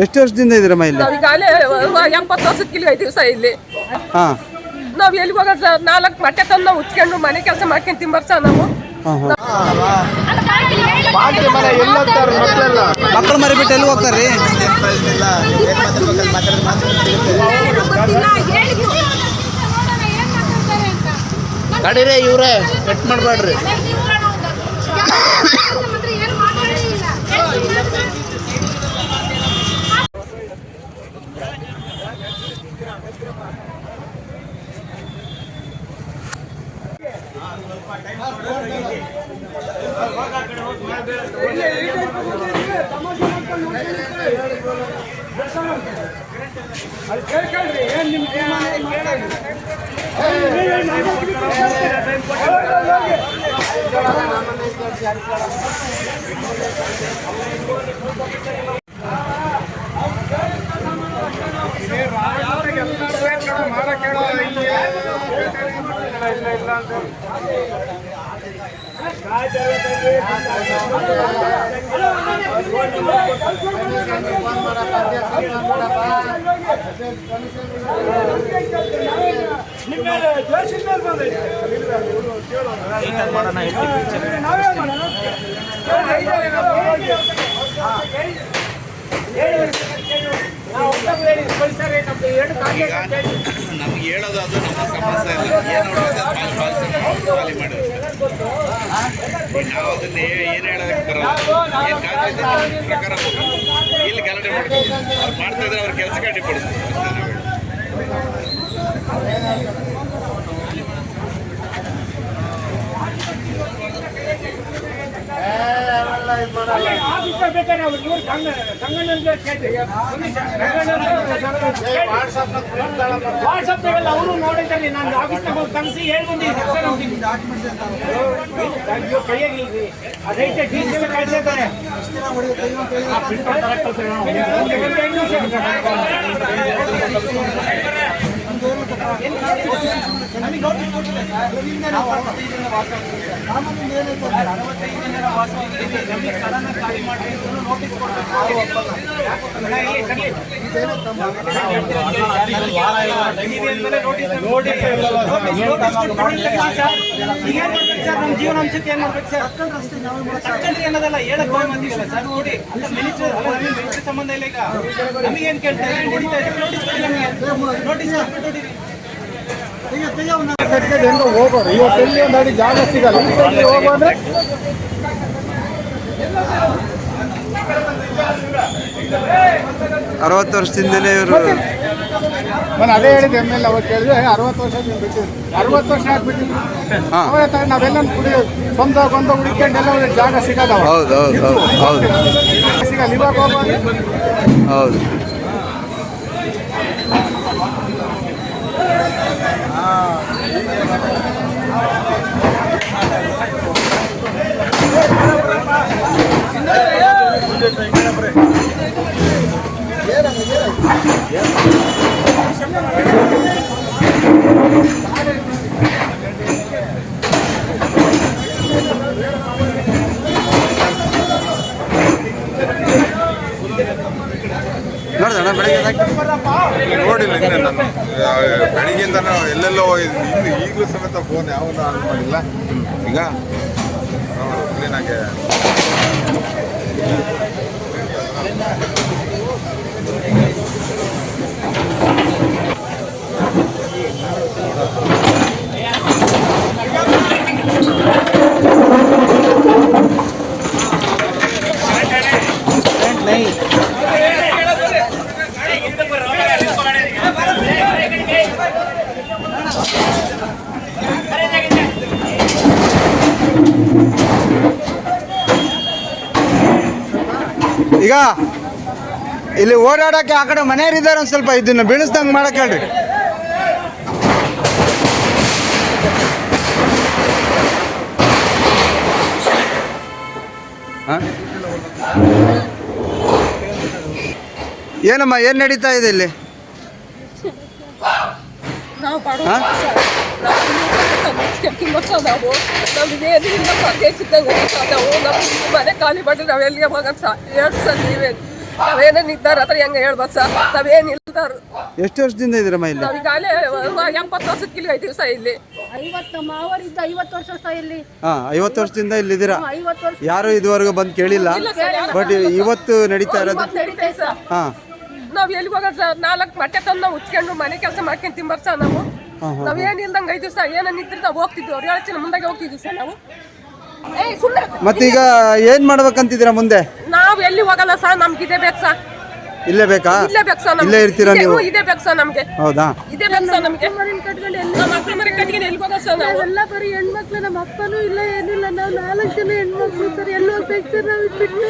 ಎಷ್ಟು ವರ್ಷದಿಂದ ಇದ್ದೀರಮ್ಮ ಇಲ್ಲಿ? ನಾವೀಗಾಗಲೇ 80 ವರ್ಷಕ್ಕಿಲ್ಲಿ 5 ದಿವಸ ಇಲ್ಲಿ. ಹಾಂ, ನಾವು ಎಲ್ಲಿಗೆ ಹೋಗೋದು ಸರ್? 4 ಮೊಟ್ಟೆ ತಂದು ನಾವು ಉಚ್ಕೊಂಡು ಮನೆ ಕೆಲಸ ಮಾಡ್ಕೊಂಡು ತಿಂಬಾರ ಸರ್ ನಾವು. ಮಕ್ಕಳು ಮರಿ ಬಿಟ್ಟು ಎಲ್ಲಿ ಹೋಗ್ತಾರ್ರಿ? ತಡೀರಿ ಇವ್ರೆ, ಕಟ್ ಮಾಡಬೇಡ್ರಿ. ನಮ್ಗೆ ಹೇಳೋದು ಅದು ನಮ್ಮ ಸಮಸ್ಯೆ ಇಲ್ಲ, ಏನು ಖಾಲಿ ಮಾಡೋದು. ನಾವು ಅದನ್ನ ಏನು ಹೇಳೋದಕ್ಕೆ ಬರಲ್ಲ. ಏನು ಕಾಯ್ದೆ ಪ್ರಕಾರ ಇಲ್ಲಿ ಗಲಾಟೆ ಮಾಡ್ತೀವಿ. ಅವ್ರು ಮಾಡ್ತಾ ಇದ್ರೆ ಅವ್ರ ಕೆಲಸಕ್ಕೆ ಅಡ್ಡಿಪಡಿಸ್ತೀವಿ ಅಷ್ಟೇ ನಾವು ಹೇಳೋದು. ವಾಟ್ಸಪ್ನಾಗೆಲ್ಲ ಅವರು ನೋಡಿದ್ದಾರೆ. ನಾನು ಆಫೀಸ್ನಾಗ ಹೋಗಿ ಕಳಿಸಿ ಹೇಳ್ಬಂದಿ ಕೈಯಾಗಿಲ್ರಿ ಅದೈತೆ ಡೀಸೆಲ್ ಕಳಿಸಿದ್ದಾರೆ. ನಮ್ಮ ಜೀವನಾಂಶಕ್ಕೆ ಏನ್ ಮಾಡ್ಬೇಕು ಸರ್? ಅನ್ನೋದಲ್ಲ ಹೇಳಕ್ ಹೋಗಿ ಬಂದಿಲ್ಲ ಸರ್. ನೋಡಿ ಮಿನಿಸ್ಟರ್ ಸಂಬಂಧ ಇಲ್ಲ. ಈಗ ನಮಗೇನ್ ಕೇಳ್ತಾ ಇದ್ದೀವಿ? ಹೊಡಿತಾ ಇದ್ದೀವಿ. ನೋಟಿಸ್ ನೋಟಿಸ್ ಹೋಗೋರು ಇವತ್ತು ಎಲ್ಲಿ ಒಂದು ಅಡಿ ಜಾಗ ಸಿಗಲ್ಲ. ಹೋಗೋದ್ರೆ 60 ವರ್ಷದಿಂದಲೇ ಇವರು ನಾನು ಅದೇ ಹೇಳಿದೆ. ಎಮ್ಮೆಲ್ಲೆ ಅವಾಗ ಕೇಳಿದ್ರೆ 60 ವರ್ಷ ಬಿಟ್ಟಿದ್ರು, 60 ವರ್ಷ ಆಗ್ಬಿಟ್ಟಿದ್ರು. ನಾವೆಲ್ಲ ಸ್ವಂತ ಕೊಂತ ಹುಡುಕೊಂಡೆಲ್ಲ ಜಾಗ ಸಿಗದವ. ಹೌದು ಹೌದು ಹೌದು ಹೌದು ಸಿಗಲ್ಲ ಇವಾಗ ಹೋಗೋದು. ಹೌದು. ನೋಡಿದಣ್ಣ ಬೆಳಗ್ಗೆ ನೋಡಿಲ್ಲ ಇನ್ನು ನಾನು ಬೆಳಿಗ್ಗೆಯಿಂದ ಎಲ್ಲೆಲ್ಲೋ ಹೋಗಿದ್ದೀನಿ. ಈಗಲೂ ಸಮೇತ ಫೋನ್ ಯಾವುದು ಆನ್ ಮಾಡಿಲ್ಲ. ಈಗ ಕ್ಲೀನಾಗೆ ಈಗ ಇಲ್ಲಿ ಓಡಾಡಕ್ಕೆ ಆ ಕಡೆ ಮನೆಯವರಿದ್ದಾರೆ. ಒಂದು ಸ್ವಲ್ಪ ಇದನ್ನ ಬೀಳಿಸ್ದಂಗೆ ಮಾಡಕ್ಕೆ ಹೇಳ್ರಿ. ಏನಮ್ಮ, ಏನು ನಡೀತಾ ಇದೆ ಇಲ್ಲಿ? ನಾವು ಮನೆ ಖಾಲಿ ಮಾಡಿ ನಾವ್ ಎಲ್ಲಿಗೆ ಹೋಗೋದು ಸರ್? ಹೇಳಿ ಸರ್ ನೀವೇ. ನಾವೇನೇ ನಿದ್ದಾರ ಹತ್ರ ಹೆಂಗೆ ಹೇಳ್ಬೋದು ಸರ್, ನಾವೇನು ಇಲ್ದಾರ. ಎಷ್ಟು ವರ್ಷದಿಂದ ಇದ್ದೀರಮ್ಮ ಇಲ್ಲಿ? ನಾವೀಗಾಗಲೇ 70 ವರ್ಷಕ್ಕೆ ಇಲ್ಲಿ ಐತೀವಿ ಸರ್. ಇಲ್ಲಿ 50 ಮಾವರಿದ್ದ 50 ವರ್ಷ ಸಹ ಇಲ್ಲಿ. 50 ವರ್ಷದಿಂದ ಇಲ್ಲಿದ್ದೀರಾ? 50 ವರ್ಷ ಯಾರು ಇದುವರೆಗೂ ಬಂದು ಕೇಳಿಲ್ಲ, ಬಟ್ ಇವತ್ತು ನಡೀತಾ ಇರೋದು. ನಡೀತೈತೆ ಸರ್. ಹಾಂ, ನಾವ್ ಎಲ್ಲಿಗೆ ಹೋಗೋದು ಸರ್? 4 ಮೊಟ್ಟೆ ತಂದು ನಾವು ಉಚ್ಕೊಂಡು ಮನೆ ಕೆಲಸ ಮಾಡ್ಕೊಂಡು ತಿಂಬಾರ ಸರ್. ನಾವೇನು ಇಲ್ದಂಗೆ ಐತೀವಿ ಸರ್. ಏನನ್ನ ಇದ್ರೆ ನಾವು ಹೋಗ್ತಿದ್ವಿ, ಅವ್ರು ಹೇಳ್ತೀನಿ ಮುಂದಾಗೆ ಹೋಗ್ತಿದ್ವಿ ಸರ್ ನಾವು. ಮತ್ತೀಗ ಏನ್ ಮಾಡ್ಬೇಕಂತಿದ್ದೀರಾ ಮುಂದೆ? ನಾವ್ ಎಲ್ಲಿ ಹೋಗಲ್ಲ ಸರ್, ನಮ್ಗೆ ಇದೇ ಬೇಕು ಸರ್. ಇಲ್ಲೇ ಬೇಕಾ? ಇಲ್ಲೇ ಬೇಕು ಸರ್. ಇಲ್ಲೇ ಇರ್ತೀರಾ ನೀವು? ಇದೇ ಬೇಕು ಸರ್ ನಮ್ಗೆ. ಹೌದಾ? ಇದೇ ಬೇಕು ಸರ್ ನಮ್ಗೆ. ನಮ್ಮ ಮಕ್ಕಳ ಮನೆ ಕಟ್ಕೊಂಡು ಎಲ್ಲಿ ಹೋಗೋದು ಸರ್ ನಾವು? ಎಲ್ಲ ಬರೀ ಹೆಣ್ಮಕ್ಳು, ನಮ್ಮ ಅಪ್ಪನೂ ಇಲ್ಲ ಏನಿಲ್ಲ. ನಾವು 4 ಜನ ಹೆಣ್ಮಕ್ಳು ಸರ್. ಎಲ್ಲಿ ಹೋಗ್ಬೇಕು ಸರ್ ನಾವು ಬಿಟ್ಟು?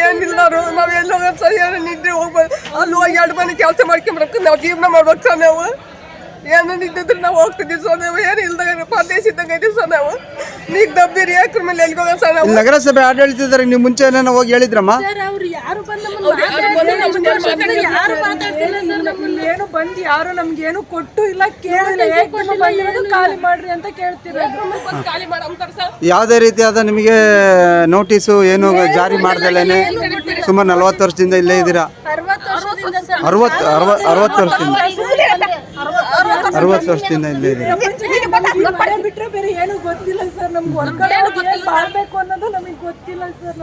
ಏನಿಲ್ಲ, ನಾವ್ ಎಲ್ಲಿ ಹೋಗೋದು ಸರ್? ಏನು ನಿದ್ರೆ ಹೋಗ್ಬೋದು, ಅಲ್ಲಿ ಹೋಗಿ 2 ಮನೆ ಕೆಲಸ ಮಾಡ್ಕೊಂಡ್ಬರ್ಬೇಕು. ನಾವು ಜೀವನ ಮಾಡ್ಬೇಕು ಸರ್. ನಾವು ಏನೋ ನಿಂತಿದ್ರೆ ನಾವು ಹೋಗ್ತಿದ್ದೀವಿ ಸರ್. ನಾವು ಏನು ಇಲ್ದಾಗ ಪರದೇಶ ಇದ್ದಂಗೆ ಐತೀವಿ ಸರ್. ನಾವು ಈಗ ದಬ್ಬಿರಿ ಯಾಕ್ರ ಮೇಲೆ ಎಲ್ಲಿ ಹೋಗೋದು ಸರ್ ನಾವು? ನಗರಸಭೆ ಆಡಳಿತದಾರೆ ನೀವು ಮುಂಚೆ ಏನೇನೋ ಹೋಗಿ ಹೇಳಿದ್ರಮ್ಮ? ಸರ್ ಅವ್ರು ಯಾರು ಬಂದು ಯಾರು ಮಾತಾಡ್ತಿಲ್ಲ ಸರ್. ನಮ್ಮಲ್ಲಿ ಏನು ಬಂದು ಯಾರು ನಮ್ಗೇನು ಕೊಟ್ಟು ಇಲ್ಲ, ಕೇಳಿಲ್ಲ. ಖಾಲಿ ಮಾಡ್ರಿ ಅಂತ ಕೇಳ್ತಿರೋದು. ಖಾಲಿ ಮಾಡಿ ಅಂತಾರೆ ಸರ್. ಯಾವುದೇ ರೀತಿಯಾದ ನಿಮಗೆ ನೋಟಿಸು ಏನು ಜಾರಿ ಮಾಡ್ದಲೇನೆ ಸುಮಾರು 40 ವರ್ಷದಿಂದ ಇಲ್ಲೇ ಇದ್ದೀರಾ? 60 ವರ್ಷದಿಂದ ಸರ್. 60 ವರ್ಷದಿಂದ 60 ವರ್ಷದಿಂದ ಇಲ್ಲೇ ಇದ್ದೀರಾ? ಮನೆ ಬಿಟ್ರೆ ಬೇರೆ ಏನು ಗೊತ್ತಿಲ್ಲ ಸರ್. ನಮ್ಗೆ ಹೊರಗಡೆ ಮಾಡ್ಬೇಕು ಅನ್ನೋದು ನಮಗೆ ಗೊತ್ತಿಲ್ಲ ಸರ್.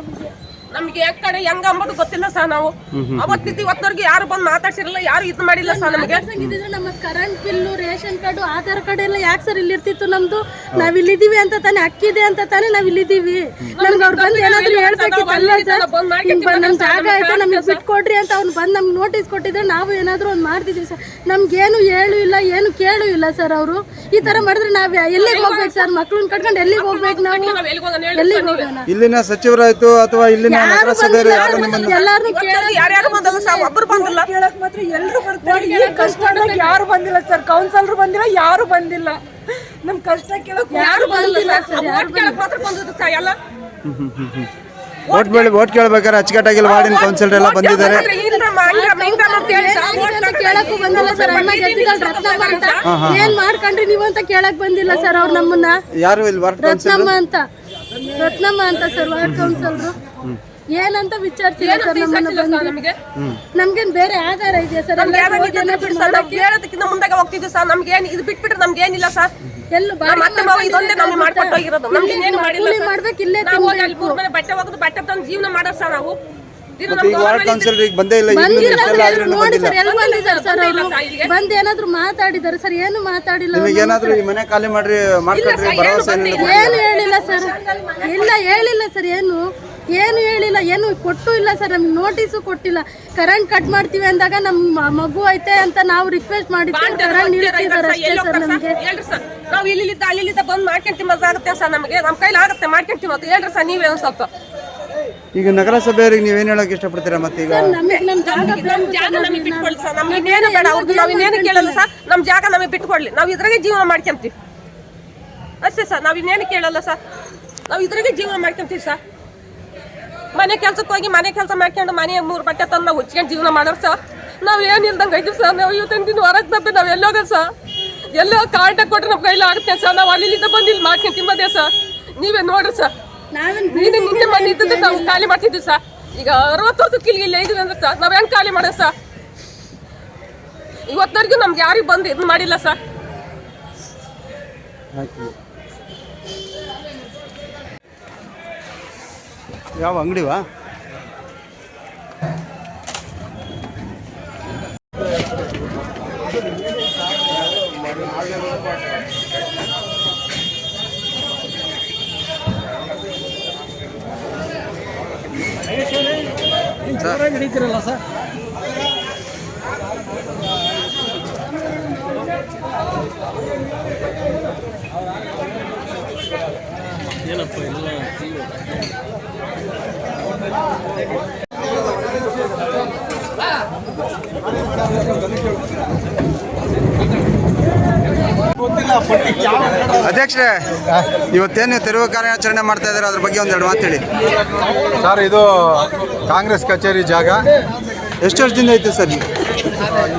ನಮ್ಗೆ ಯಾವ ಕಡೆ ಹೆಂಗ ಅಂಬೋದು ಗೊತ್ತಿಲ್ಲ ಸರ್. ನಾವು ಅವತ್ತಿದ್ದು ಇವತ್ತವರೆಗೆ ಯಾರು ಬಂದು ಮಾತಾಡ್ಸಿರಲ್ಲ, ಯಾರು ಇದು ಮಾಡಿಲ್ಲ ಸರ್ ನಮಗೆ. ನಮ್ಮ current bill, ration card, Aadhaar card ಎಲ್ಲ ಯಾಕೆ ಸರ್ ಇಲ್ಲಿರ್ತಿತ್ತು ನಮ್ದು? ನಾವ್ ಇಲ್ಲಿದ್ದೀವಿ ಅಂತ ತಾನೇ, ಅಕ್ಕಿದೆ ಅಂತ ತಾನೇ ನಾವ್ ಇಲ್ಲಿದ್ದೀವಿ. ನಮ್ಗೆ ಅವ್ರು ಬಂದು ಏನಾದ್ರು ಹೇಳ್ಬೇಕಿತ್ತಲ್ಲ ಸರ್, ನಮ್ ಜಾಗ ಆಯ್ತಾ ನಮ್ಗೆ ಬಿಟ್ಕೊಡ್ರಿ ಅಂತ ಅವ್ನು ಬಂದು ನಮ್ಗೆ ನೋಟಿಸ್ ಕೊಟ್ಟಿದ್ರೆ ನಾವು ಏನಾದ್ರು ಒಂದು ಮಾಡ್ತಿದ್ವಿ ಸರ್. ನಮ್ಗೇನು ಹೇಳು ಇಲ್ಲ, ಏನು ಕೇಳು ಇಲ್ಲ ಸರ್. ಅವರು ಈ ತರ ಮಾಡಿದ್ರೆ ನಾವ್ ಎಲ್ಲಿಗೆ ಹೋಗ್ಬೇಕು ಸರ್? ಮಕ್ಳನ್ನ ಕಟ್ಕೊಂಡು ಎಲ್ಲಿಗೆ ಹೋಗ್ಬೇಕು ನಾವು? ಎಲ್ಲಿಗೆ ಹೋಗೋಣ? ಇಲ್ಲಿನ ಸಚಿವರಾಯ್ತು ಅಥವಾ ಇಲ್ಲಿನ ನಗರಸಭೆಯವರು ಯಾರು ನಿಮ್ಮನ್ನು ಎಲ್ಲಾರು ಯಾರ್ಯಾರು ಬಂದಲ್ಲ ಸರ್? ಒಬ್ಬರು ಬಂದಿಲ್ಲ. ಕೇಳಕ್ ಮಾತ್ರ ಎಲ್ರು ಬರ್ತಾರೆ. ಈ ಕಷ್ಟದಾಗ ಯಾರು ಬಂದಿಲ್ಲ ಸರ್. ಕೌನ್ಸಿಲರ್ ಬಂದಿಲ್ಲ, ಯಾರು ಬಂದಿಲ್ಲ. ನಮ್ ಕಷ್ಟ ಕೇಳಕ್ ಯಾರು ಬಂದಿಲ್ಲ ಸರ್. ಓಟ್ ಕೇಳಕ್ ಮಾತ್ರ ಬಂದಿದ್ದು ಸರ್ ಎಲ್ಲ. ಓಟ್ ಕೇಳ್ಬೇಕಾದ್ರೆ ಅಚ್ಚುಕಟ್ಟಾಗಿಲ್ಲ ವಾರ್ಡಿನ ಕೌನ್ಸಿಲರ್ ಎಲ್ಲ ಬಂದಿದ್ದಾರೆ. ಕೇಳಕ್ಕೂ ಬಂದಿಲ್ಲ ಸರ್. ಅಣ್ಣ ಗೆದ್ದಿದ್ದಾರೆ ರತ್ನಮ್ಮ ಅಂತ. ಏನ್ ಮಾಡ್ಕೊಂಡ್ರಿ ನೀವು ಅಂತ ಕೇಳಕ್ ಬಂದಿಲ್ಲ ಸರ್ ಅವ್ರು ನಮ್ಮನ್ನ. ಯಾರು ಇಲ್ಲಿ ವಾರ್ಡ್ ರತ್ನಮ್ಮ ಅಂತ ಸರ್ ವಾರ್ಡ್ ಕೌನ್ಸಿಲರ್. ಏನಂತ ವಿಚಾರಿಸಿಲ್ಲ ಸರ್ ನಮ್ಮನ್ನ. ನಮ್ಗೇನ್ ಬೇರೆ ಆಧಾರ ಇದೆಯಾ ಸರ್? ಹೇಳೋದಕ್ಕಿಂತ ಮುಂದಾಗ ಹೋಗ್ತಿದ್ವಿ ಸರ್. ನಮ್ಗೇನು ಇದು ಬಿಟ್ಬಿಟ್ರೆ ನಮ್ಗೆ ಏನಿಲ್ಲ ಸರ್. ಎಲ್ಲ ಮತ್ತೆ ಇದೊಂದೇ ನಮ್ಗೆ ಮಾಡ್ಕೊಂಡು ಹೋಗಿರೋದು. ನಮ್ಗೆ ಏನು ಮಾಡಿಲ್ಲ ಸರ್. ಮಾಡ್ಬೇಕು ಇಲ್ಲೇ. ನಾವು ಅಲ್ಲಿ 3 ಮನೆ ಬಟ್ಟೆ ಹೋಗೋದು, ಬಟ್ಟೆ ತಂದು ಜೀವನ ಮಾಡೋದು ಸರ್ ನಾವು. ವಾರ್ಡ್ ಕೌನ್ಸಿಲರ್ ಈಗ ಬಂದೇ ಇಲ್ಲ. ನೋಡಿ ಸರ್, ಎಲ್ಲಿ ಬಂದಿದ್ದಾರೆ ಸರ್ ಅವರು? ಬಂದು ಏನಾದ್ರು ಮಾತಾಡಿದ್ದಾರೆ ಸರ್? ಏನು ಮಾತಾಡಿಲ್ಲ. ನಿಮಗೆ ಏನಾದ್ರು ಈ ಮನೆ ಖಾಲಿ ಮಾಡ್ರಿ ಮಾಡ್ಕೊಡ್ರಿ ಭರವಸೆ ಏನು ಹೇಳಿಲ್ಲ ಸರ್. ಇಲ್ಲ ಹೇಳಿಲ್ಲ ಸರ್. ಏನು ಹೇಳಿಲ್ಲ, ಏನು ಕೊಟ್ಟು ಇಲ್ಲ ಸರ್. ನಮ್ಗೆ ನೋಟಿಸು ಕೊಟ್ಟಿಲ್ಲ. ಕರೆಂಟ್ ಕಟ್ ಮಾಡ್ತೀವಿ ಅಂದಾಗ ನಮ್ಮ ಮಗು ಐತೆ ಅಂತ ನಾವು ರಿಕ್ವೆಸ್ಟ್ ಮಾಡಿದ್ವಿ. ಕರೆಂಟ್ ನಿಲ್ಸಿದ್ದಾರೆ ಅಷ್ಟೇ ಸರ್ ನಮಗೆ. ನಾವು ಇಲ್ಲಿದ್ದ ಅಲ್ಲಿದ್ದ ಬಂದು ಮಾಡ್ಕೊಂತೀವಿ ಆಗುತ್ತೆ ಸರ್. ನಮಗೆ ನಮ್ಮ ಕೈಲಿ ಆಗುತ್ತೆ ಮಾಡ್ಕೊಂತೀವಿ ಅಂತ ಹೇಳ್ರಿ ಸರ್. ನೀವೇ ಒಂದು ಸ್ವಲ್ಪ ಈಗ ನಗರಸಭೆಯವರಿಗೆ ನೀವೇನು ಹೇಳಕ್ ಇಷ್ಟಪಡ್ತೀರಾ? ಮತ್ತೆ ಈಗ ನಮ್ ಜಾಗ ನಮಗೆ ಬಿಟ್ಕೊಡ್ಲಿ ಸರ್. ನಮ್ಗೆ ಇನ್ನೇನು ಬೇಡ, ಅವ್ರದ್ದು ನಾವು ಇನ್ನೇನು ಕೇಳಲ್ಲ ಸರ್. ನಮ್ಮ ಜಾಗ ನಮಗೆ ಬಿಟ್ಕೊಡ್ಲಿ, ನಾವು ಇದ್ರಾಗೆ ಜೀವನ ಮಾಡ್ಕೊಂತೀವಿ ಅಷ್ಟೇ ಸರ್. ನಾವು ಇನ್ನೇನು ಕೇಳಲ್ಲ ಸರ್. ನಾವು ಇದ್ರಾಗೆ ಜೀವನ ಮಾಡ್ಕೊಂತೀವಿ ಸರ್. ಮನೆ ಕೆಲ್ಸಕ್ಕೆ ಹೋಗಿ ಮನೆ ಕೆಲಸ ಮಾಡ್ಕೊಂಡು ಮನೆ 3 ಬಟ್ಟೆ ತಂದು ನಾವು ಉಚ್ಕೊಂಡು ಜೀವನ ಮಾಡೋರು ಸರ್. ನಾವು ಏನು ಇಲ್ದಂಗೆ ಐತೀವಿ ಸರ್. ನಾವು ಇವತ್ತಿನ ದಿನ ಹೊರಗೆ ತಪ್ಪಿ ನಾವು ಎಲ್ಲಿ ಹೋಗೋದು ಸರ್? ಎಲ್ಲೋ ಕಾರ್ಡ್ ಕೊಟ್ಟರೆ ನಮ್ಮ ಕೈಲಿ ಆಗುತ್ತೆ ಸರ್. ನಾವು ಅಲ್ಲಿಂದ ಬಂದು ಇಲ್ಲಿ ಮಾಡ್ಕೊಂಡು ತಿಂಬೋದೇ ಸರ್. ನೀವೇ ನೋಡ್ರಿ ಸರ್. ನಿನ್ನೆ ಮನೆ ಇದ್ದಿದ್ದು ನಾವು ಖಾಲಿ ಮಾಡ್ತಿದ್ವಿ ಸರ್. ಈಗ 60 ವರ್ಷಕ್ಕೆ ಇಲ್ಲಿ ಇದೀವಿ ಅಂದ್ರೆ ಸರ್ ನಾವು ಹೆಂಗೆ ಖಾಲಿ ಮಾಡೋದು ಸರ್? ಇವತ್ತವರೆಗೂ ನಮ್ಗೆ ಯಾರಿಗೂ ಬಂದು ಇದು ಮಾಡಿಲ್ಲ ಸರ್. ಯಾವ ಅಂಗಡಿವಾ? ಹಿಡಿತೀರಲ್ಲ ಸರ್? ಏನಪ್ಪ ಇಲ್ಲ ಅಧ್ಯಕ್ಷರೇ, ಇವತ್ತೇನು ತೆರವು ಕಾರ್ಯಾಚರಣೆ ಮಾಡ್ತಾ ಇದ್ದಾರೆ, ಅದ್ರ ಬಗ್ಗೆ ಒಂದೆರಡು ಮಾತು ಹೇಳಿ ಸರ್. ಇದು ಕಾಂಗ್ರೆಸ್ ಕಚೇರಿ ಜಾಗ. ಎಷ್ಟು ವರ್ಷದಿಂದ ಐತೆ ಸರ್?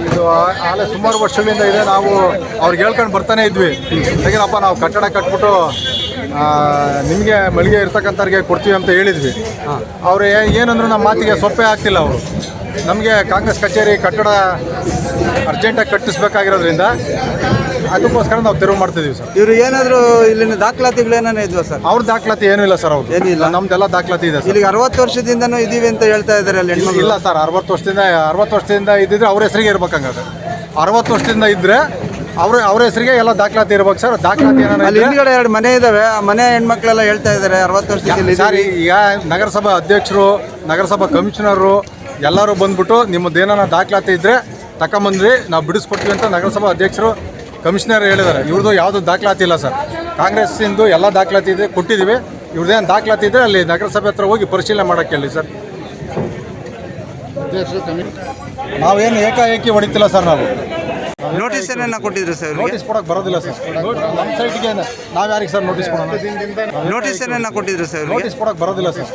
ಇದು ಆಲೆ ಸುಮಾರು ವರ್ಷಗಳಿಂದ ಇದೆ. ನಾವು ಅವ್ರಿಗೆ ಹೇಳ್ಕೊಂಡು ಬರ್ತಾನೆ ಇದ್ವಿ, ಹೇಗೇನಪ್ಪ ನಾವು ಕಟ್ಟಡ ಕಟ್ಬಿಟ್ಟು ನಿಮಗೆ ಮಳಿಗೆ ಇರ್ತಕ್ಕಂಥವ್ರಿಗೆ ಕೊಡ್ತೀವಿ ಅಂತ ಹೇಳಿದ್ವಿ. ಅವರು ಏನಂದ್ರು ನಮ್ಮ ಮಾತಿಗೆ ಸೊಪ್ಪೆ ಆಗ್ತಿಲ್ಲ. ಅವರು ನಮಗೆ ಕಾಂಗ್ರೆಸ್ ಕಚೇರಿ ಕಟ್ಟಡ ಅರ್ಜೆಂಟಾಗಿ ಕಟ್ಟಿಸ್ಬೇಕಾಗಿರೋದ್ರಿಂದ ಅದಕ್ಕೋಸ್ಕರ ನಾವು ತೆರವು ಮಾಡ್ತಿದ್ದೀವಿ ಸರ್. ಇವರು ಏನಾದರೂ ಇಲ್ಲಿನ ದಾಖಲಾತಿಗಳು ಏನಾನ ಇದ್ವಾ ಸರ್? ಅವ್ರ ದಾಖಲಾತಿ ಏನೂ ಇಲ್ಲ ಸರ್. ಅವ್ರು ಏನಿಲ್ಲ. ನಮ್ದೆಲ್ಲ ದಾಖಲಾತಿ ಇದೆ ಸರ್. ಇಲ್ಲಿಗೆ 60 ವರ್ಷದಿಂದನೂ ಇದೀವಿ ಅಂತ ಹೇಳ್ತಾ ಇದ್ದಾರೆ ಅಲ್ಲಿ ಹೆಣ್ಮಕ್ಳು. ಇಲ್ಲ ಸರ್, 60 ವರ್ಷದಿಂದ ಇದ್ದಿದ್ರೆ ಅವ್ರ ಹೆಸರಿಗೆ ಇರ್ಬೇಕಂಗಾದ್ರೆ. 60 ವರ್ಷದಿಂದ ಇದ್ದರೆ ಅವ್ರ ಹೆಸರಿಗೆ ಎಲ್ಲ ದಾಖಲಾತಿ ಇರ್ಬೇಕು ಸರ್. ದಾಖಲಾತಿ ಅಲ್ಲಿ ಹಿಂದ್ಗಡೆ 2 ಮನೆ ಇದಾವೆ. ಆ ಮನೆ ಹೆಣ್ಮಕ್ಳೆಲ್ಲ ಹೇಳ್ತಾ ಇದ್ದಾರೆ 60 ವರ್ಷದಿಂದ ಸರ್. ಈಗ ನಗರಸಭಾ ಅಧ್ಯಕ್ಷರು, ನಗರಸಭಾ ಕಮಿಷನರು ಎಲ್ಲರೂ ಬಂದ್ಬಿಟ್ಟು ನಿಮ್ಮದೇನ ದಾಖಲಾತಿ ಇದ್ದರೆ ತಗೊಂಬಂದ್ರಿ, ನಾವು ಬಿಡಿಸ್ಕೊಡ್ತೀವಿ ಅಂತ ನಗರಸಭಾ ಅಧ್ಯಕ್ಷರು ಕಮಿಷನರ್ ಹೇಳಿದ್ದಾರೆ. ಇವ್ರದ್ದು ಯಾವುದೂ ದಾಖಲಾತಿ ಇಲ್ಲ ಸರ್. ಕಾಂಗ್ರೆಸ್ಸಿಂದು ಎಲ್ಲ ದಾಖಲಾತಿ ಇದೆ, ಕೊಟ್ಟಿದ್ದೀವಿ. ಇವ್ರದ್ದೇನು ದಾಖಲಾತಿ ಇದ್ದರೆ ಅಲ್ಲಿ ನಗರಸಭೆ ಹತ್ರ ಹೋಗಿ ಪರಿಶೀಲನೆ ಮಾಡೋಕ್ಕೆ ಹೇಳಿ ಸರ್. ನಾವೇನು ಏಕಾಏಕಿ ಹೊಡಿತಿಲ್ಲ ಸರ್. ನಾವು ನೋಟಿಸ್ ಏನೇನ ಕೊಟ್ಟಿದ್ರು ಸರ್? ನೋಟಿಸ್ ಕೊಡೋಕೆ ಬರೋದಿಲ್ಲ ಸರ್. ನಮ್ಮ ಸೈಟ್ಗೆ ನಾವು ಯಾರಿಗೆ ಸರ್ ನೋಟಿಸ್ ಕೊಡೋಣ? ನೋಟಿಸ್ ಏನೇನ ಕೊಟ್ಟಿದ್ರು ಸರ್? ನೋಟಿಸ್ ಕೊಡೋಕೆ ಬರೋದಿಲ್ಲ ಸರ್.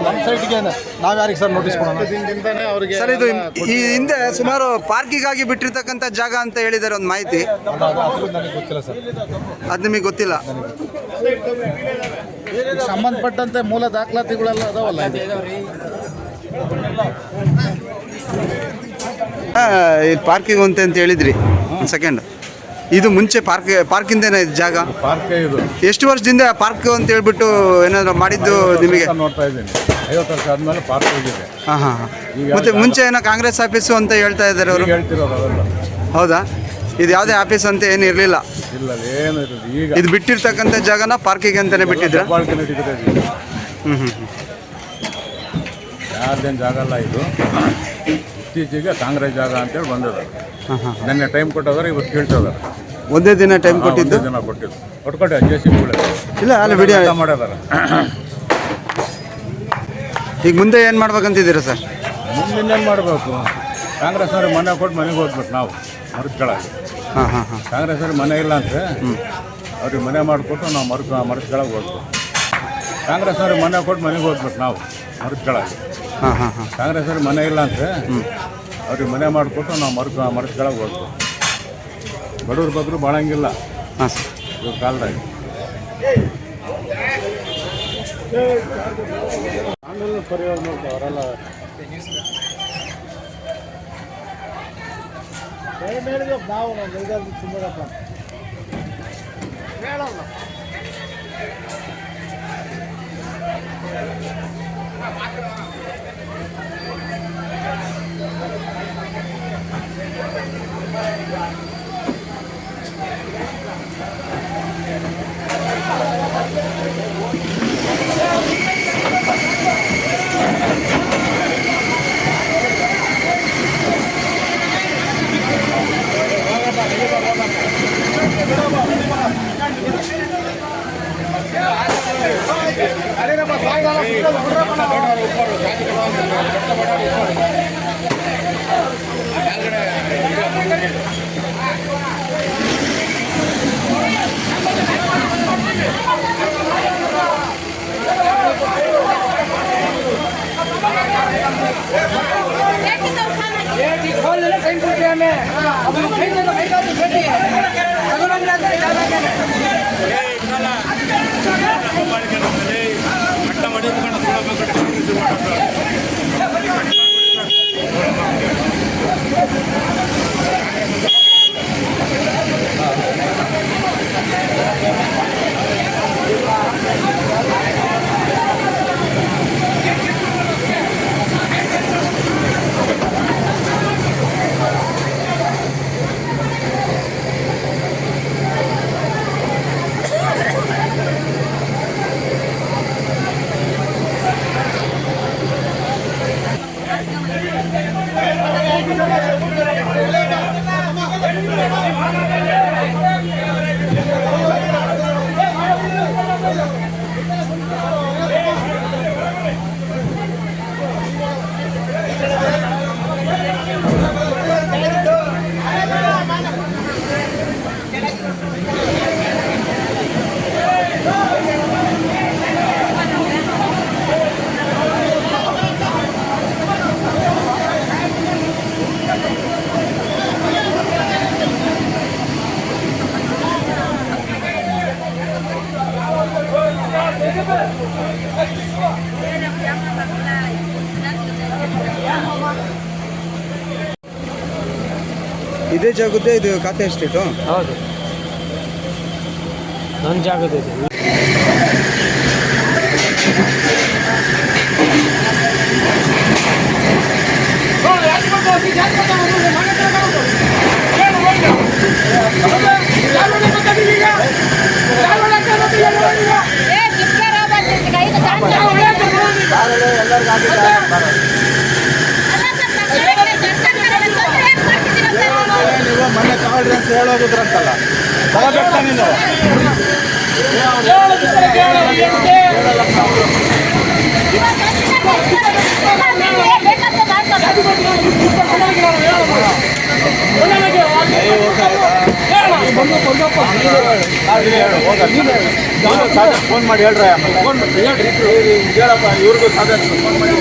ನಮ್ಮ ಸೈಟ್ಗೆ ನಾವು ಯಾರಿಗೆ ಸರ್ ನೋಟಿಸ್ ಕೊಡೋಣ? ಸರ್, ಇದು ಈ ಹಿಂದೆ ಸುಮಾರು ಪಾರ್ಕಿಗಾಗಿ ಬಿಟ್ಟಿರ್ತಕ್ಕಂಥ ಜಾಗ ಅಂತ ಹೇಳಿದ್ದಾರೆ ಒಂದು ಮಾಹಿತಿ. ನನಗೆ ಗೊತ್ತಿಲ್ಲ ಸರ್. ಅದು ನಿಮಗೆ ಗೊತ್ತಿಲ್ಲ? ಸಂಬಂಧಪಟ್ಟಂತೆ ಮೂಲ ದಾಖಲಾತಿಗಳೆಲ್ಲ ಅದಾವಲ್ಲ. ಇದು ಪಾರ್ಕಿಂಗ್ ಅಂತ ಹೇಳಿದ್ರಿ. ಒಂದು ಸೆಕೆಂಡ್, ಇದು ಮುಂಚೆ ಪಾರ್ಕಿಂದೇನ ಇದು ಜಾಗ? ಪಾರ್ಕ್ ಇದು ಎಷ್ಟು ವರ್ಷದಿಂದ ಪಾರ್ಕ್ ಅಂತ ಹೇಳ್ಬಿಟ್ಟು ಏನಾದ್ರು ಮಾಡಿದ್ದು ನಿಮಗೆ? ನೋಡ್ತಾ ಇದ್ದೀನಿ. 50 ವರ್ಷ ಆದ್ಮೇಲೆ ಪಾರ್ಕ್ ಹೋಗಿದೆ. ಹಾಂ. ಮತ್ತೆ ಮುಂಚೆ ಏನೋ ಕಾಂಗ್ರೆಸ್ ಆಫೀಸು ಅಂತ ಹೇಳ್ತಾ ಇದ್ದಾರೆ ಅವರು. ಹೇಳ್ತಿರೋದು ಅದಲ್ಲ. ಹೌದಾ? ಇದು ಯಾವುದೇ ಆಫೀಸ್ ಅಂತ ಏನು ಇರಲಿಲ್ಲ. ಇಲ್ಲ, ಏನು ಇರೋದು ಈಗ. ಇದು ಬಿಟ್ಟಿರ್ತಕ್ಕಂಥ ಜಾಗನ ಪಾರ್ಕಿಗೆ ಅಂತಲೇ ಬಿಟ್ಟಿದ್ರ? ಬಾಳ್ಕೆ ನಡೀತಿದೆ. ಯಾರ್ದೇನು ಜಾಗ ಅಲ್ಲ ಇದು. ಇತ್ತೀಚೆಗೆ ಕಾಂಗ್ರೆಸ್ ಜಾಗ ಅಂತೇಳಿ ಬಂದಿದ್ದಾರೆ. ನೆನ್ನೆ ಟೈಮ್ ಕೊಟ್ಟೋದ್ರೆ ಇವತ್ತು ಕೇಳ್ತಿದ್ದಾರೆ. ಒಂದೇ ದಿನ ಟೈಮ್ ಕೊಟ್ಟಿದ್ದು? ದಿನ ಕೊಟ್ಟಿದ್ದು ಕೊಟ್ಕೊಟ್ಟೆ JCB ಇಲ್ಲ, ಅಲ್ಲಿ ವಿಡಿಯೋ ಮಾಡಿದಾರೆ. ಈಗ ಮುಂದೆ ಏನು ಮಾಡ್ಬೇಕಂತಿದ್ದೀರಾ ಸರ್? ಮುಂದೇನು ಮಾಡಬೇಕು? ಕಾಂಗ್ರೆಸ್ನವ್ರಿಗೆ ಮನೆ ಕೊಟ್ಟು ಮನೆಗೆ ಹೋಗ್ಬೇಕು ನಾವು ಮರದ ಕೆಳಗೆ. ಹಾಂ. ಕಾಂಗ್ರೆಸ್ನವ್ರಿಗೆ ಮನೆ ಇಲ್ಲ ಅಂದರೆ ಅವ್ರಿಗೆ ಮನೆ ಮಾಡಿಕೊಟ್ಟು ನಾವು ಮರದ ಕೆಳಗೆ ಹೋಗ್ಬೇಕು. ಕಾಂಗ್ರೆಸ್ನವ್ರಿಗೆ ಮನೆ ಕೊಟ್ಟು ಮನೆಗೆ ಹೋಗ್ಬೇಕು ನಾವು ಮರದ ಕೆಳಗೆ. ಹಾಂ. ಕಾಂಗ್ರೆಸ್ನವ್ರಿಗೆ ಮನೆ ಇಲ್ಲ ಅಂದರೆ ಅವ್ರಿಗೆ ಮನೆ ಮಾಡಿಕೊಟ್ಟು ನಾವು ಮರದ ಕೆಳಗೆ ಹೋಗ್ಬೇಕು. ಬಡವ್ರ ಬಗ್ರು ಬಾಳಂಗಿಲ್ಲ ಹಾಂ ಸರ್ ಇವ್ರ ಕಾಲದಾಗ. ಪರಿಹಾರ ನೋಡ್ತಾರೆ ಅವರೆಲ್ಲ. ನಾವು ಹೇಳಲ್ಲ. ಇದೇ ಜಾಗದ್ದೇ ಇದು ಖಾತೆ ಎಸ್ಟೇಟು? ಹೌದು, ನನ್ನ ಜಾಗದ ಇದೆ. ನೀವು ಮೊನ್ನೆ ತಗೊಳ್ರಿ ಅಂತ ಹೇಳೋದಿದ್ರಂತಲ್ಲ, ತಗೋಬೇಕು ನೀನು. ಫೋನ್ ಮಾಡಿ ಹೇಳ್ರಿ, ಫೋನ್ ಮಾಡಿ ಹೇಳ್ರಿ, ಹೇಳಪ್ಪ ಇವ್ರಿಗೂ ಸಾಧ್ಯ ಫೋನ್ ಮಾಡಿ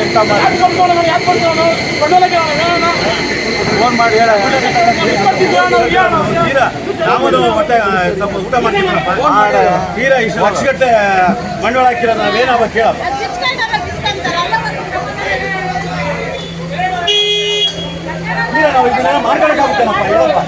ಇಂಥ ಮಾಡಿ ಫೋನ್ ಮಾಡಿ ಹೇಳ. ನಾವು ಮತ್ತೆ ಸ್ವಲ್ಪ ಊಟ ಮಾಡ್ತೀವಪ್ಪ. ತೀರ ಇಷ್ಟು ಲಕ್ಷಗಟ್ಟೆ ಮಂಡಳ ಹಾಕಿರೋ ನಾವೇನಾಗ ಕೇಳಪ್ಪ. ತೀರ ನಾವು ಇದನ್ನೆಲ್ಲ ಮಾಡ್ಕೊಳಕ್ಕಾಗುತ್ತೇನಪ್ಪ ಹೇಳಪ್ಪ.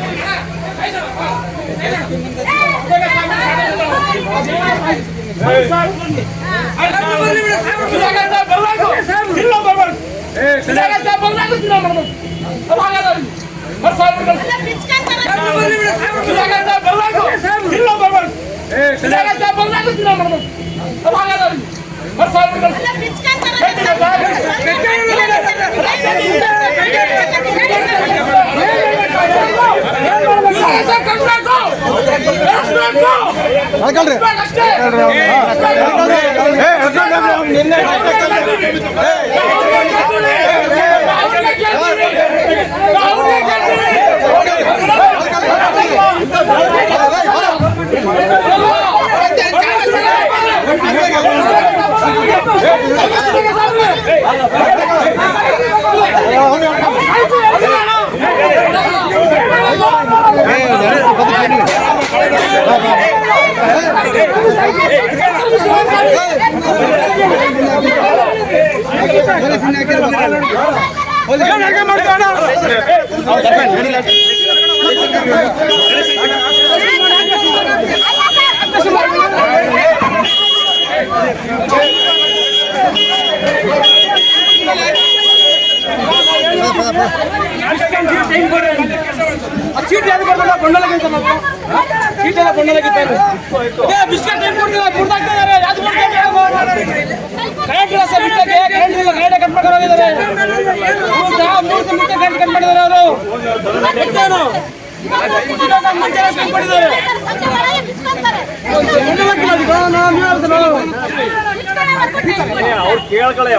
ಅವ್ರು ಕೇಳ್ಕೊಳ್ಳಿ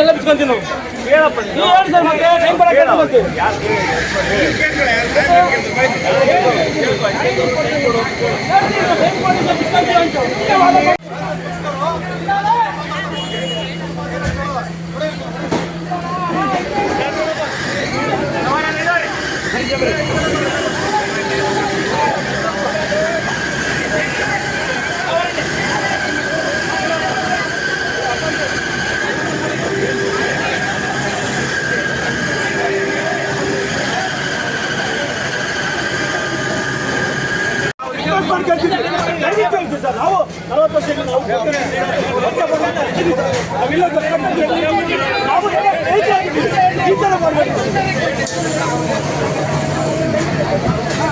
ಎಲ್ಲ ಬಿಚ್ಕೊಂತೀವಿ ನಾವು. ಹೇಳಪ್ಪ ಹೇಳಿ ಸರ್, ಮತ್ತೆ ಟೈಮ್ ಬರಕ್ಕೆ ಸರ್. ನಾವು 40 ವರ್ಷ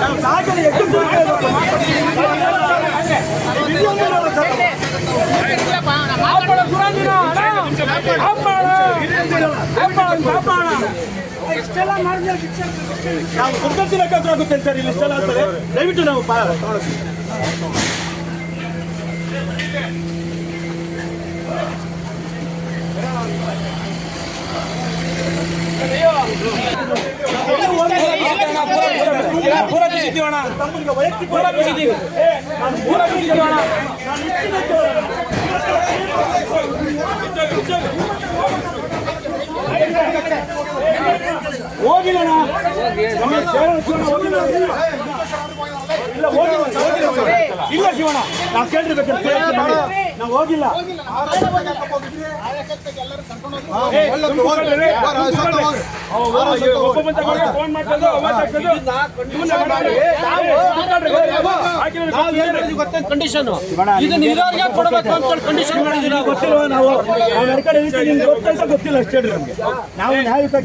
ನಾವು ಸಾಗಲಿ ಎಷ್ಟು ಇಷ್ಟೆಲ್ಲ ಮಾಡಿದ್ರೆ ನಾವು ಸುಂದರ್ತಿ ಲೆಕ್ಕ ಆಗುತ್ತೆ ಸರ್. ಇಲ್ಲಿ ಇಷ್ಟೆಲ್ಲ ಆಗ್ತದೆ, ದಯವಿಟ್ಟು ನಾವು ಹೋಗಿಲ್ಲ ಇಲ್ಲ ಶಿವಣ್ಣ, ನಾವು ಕೇಳಿರ್ಬೇಕು, ನಾವು ಹೋಗಿಲ್ಲ. ಫೋನ್ ಮಾಡ್ಕೊಂಡು ಕಂಡೀಷನ್ ಇದನ್ನ ಇರೋರಿಗೆ ಕೊಡಬೇಕು ಅಂತ ಕಂಡೀಷನ್ ಮಾಡಿದೀವಿ. ಗೊತ್ತಿಲ್ವ ನಾವು ಗೊತ್ತಿಲ್ಲ ಅಷ್ಟೇ ನಮ್ಗೆ. ನಾವು ನ್ಯಾಯಯುತ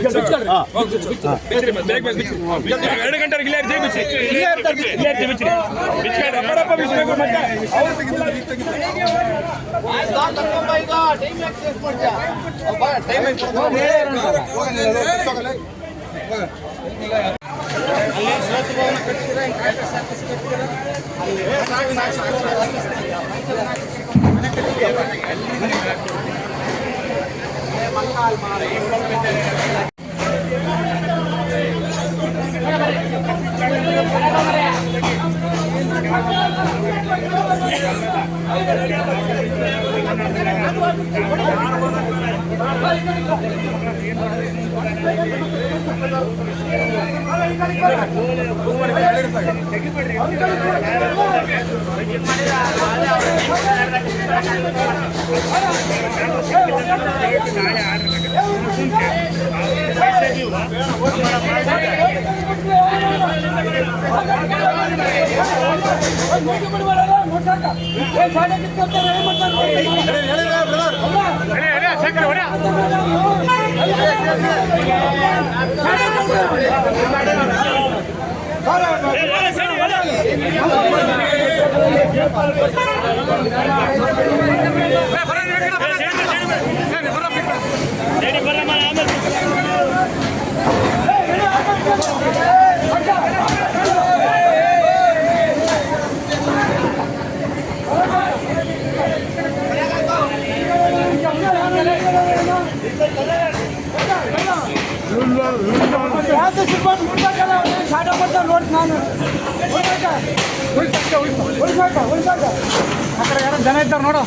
ಜನ ಇದ್ದಾರೆ ನೋಡು.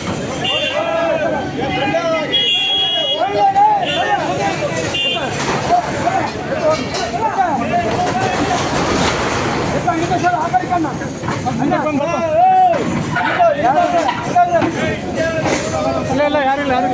ಇಲ್ಲ ಯಾರಿಲ್ಲ ಯಾರು